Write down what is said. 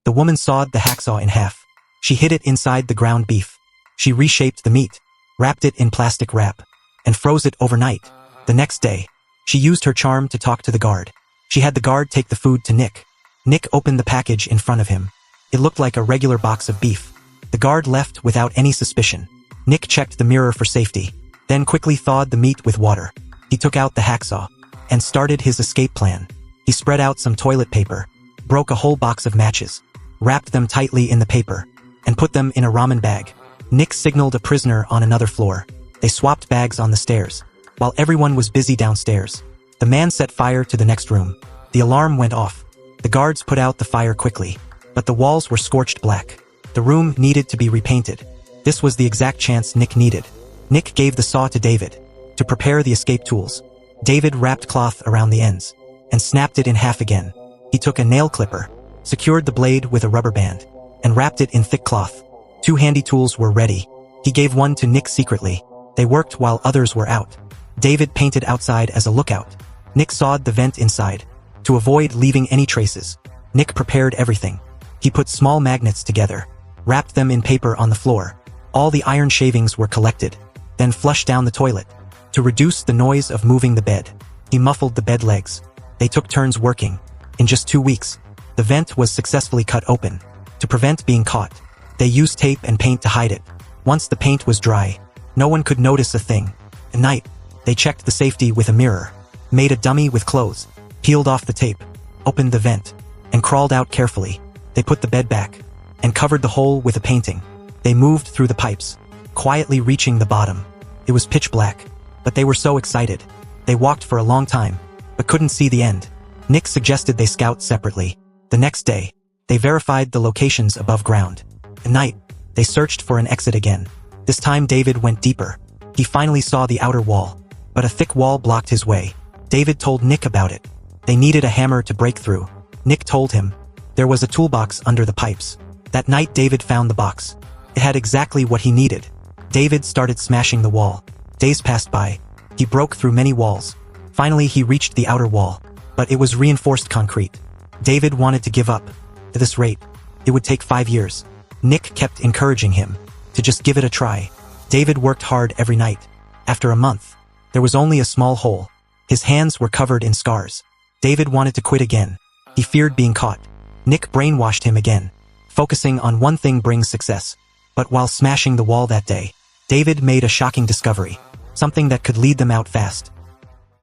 The woman sawed the hacksaw in half. She hid it inside the ground beef. She reshaped the meat, wrapped it in plastic wrap, and froze it overnight. The next day, she used her charm to talk to the guard. She had the guard take the food to Nick. Nick opened the package in front of him. It looked like a regular box of beef. The guard left without any suspicion. Nick checked the mirror for safety, then quickly thawed the meat with water. He took out the hacksaw and started his escape plan. He spread out some toilet paper, broke a whole box of matches, wrapped them tightly in the paper, and put them in a ramen bag. Nick signaled a prisoner on another floor. They swapped bags on the stairs, while everyone was busy downstairs. The man set fire to the next room. The alarm went off. The guards put out the fire quickly, but the walls were scorched black. The room needed to be repainted. This was the exact chance Nick needed. Nick gave the saw to David to prepare the escape tools. David wrapped cloth around the ends and snapped it in half again. He took a nail clipper, secured the blade with a rubber band, and wrapped it in thick cloth. 2 handy tools were ready. He gave one to Nick secretly. They worked while others were out. David painted outside as a lookout. Nick sawed the vent inside to avoid leaving any traces. Nick prepared everything. He put small magnets together, wrapped them in paper on the floor. All the iron shavings were collected, then flushed down the toilet. To reduce the noise of moving the bed, he muffled the bed legs. They took turns working. In just 2 weeks, the vent was successfully cut open. To prevent being caught, they used tape and paint to hide it. Once the paint was dry, no one could notice a thing. At night, they checked the safety with a mirror, made a dummy with clothes, peeled off the tape, opened the vent, and crawled out carefully. They put the bed back and covered the hole with a painting. They moved through the pipes, quietly reaching the bottom. It was pitch black, but they were so excited. They walked for a long time, but couldn't see the end. Nick suggested they scout separately. The next day, they verified the locations above ground. At night, they searched for an exit again. This time David went deeper. He finally saw the outer wall, but a thick wall blocked his way. David told Nick about it. They needed a hammer to break through. Nick told him there was a toolbox under the pipes. That night David found the box. It had exactly what he needed. David started smashing the wall. Days passed by. He broke through many walls. Finally he reached the outer wall, but it was reinforced concrete. David wanted to give up. At this rate, it would take 5 years. Nick kept encouraging him to just give it a try. David worked hard every night. After a month, there was only a small hole. His hands were covered in scars. David wanted to quit again. He feared being caught. Nick brainwashed him again. Focusing on one thing brings success. But while smashing the wall that day, David made a shocking discovery. Something that could lead them out fast.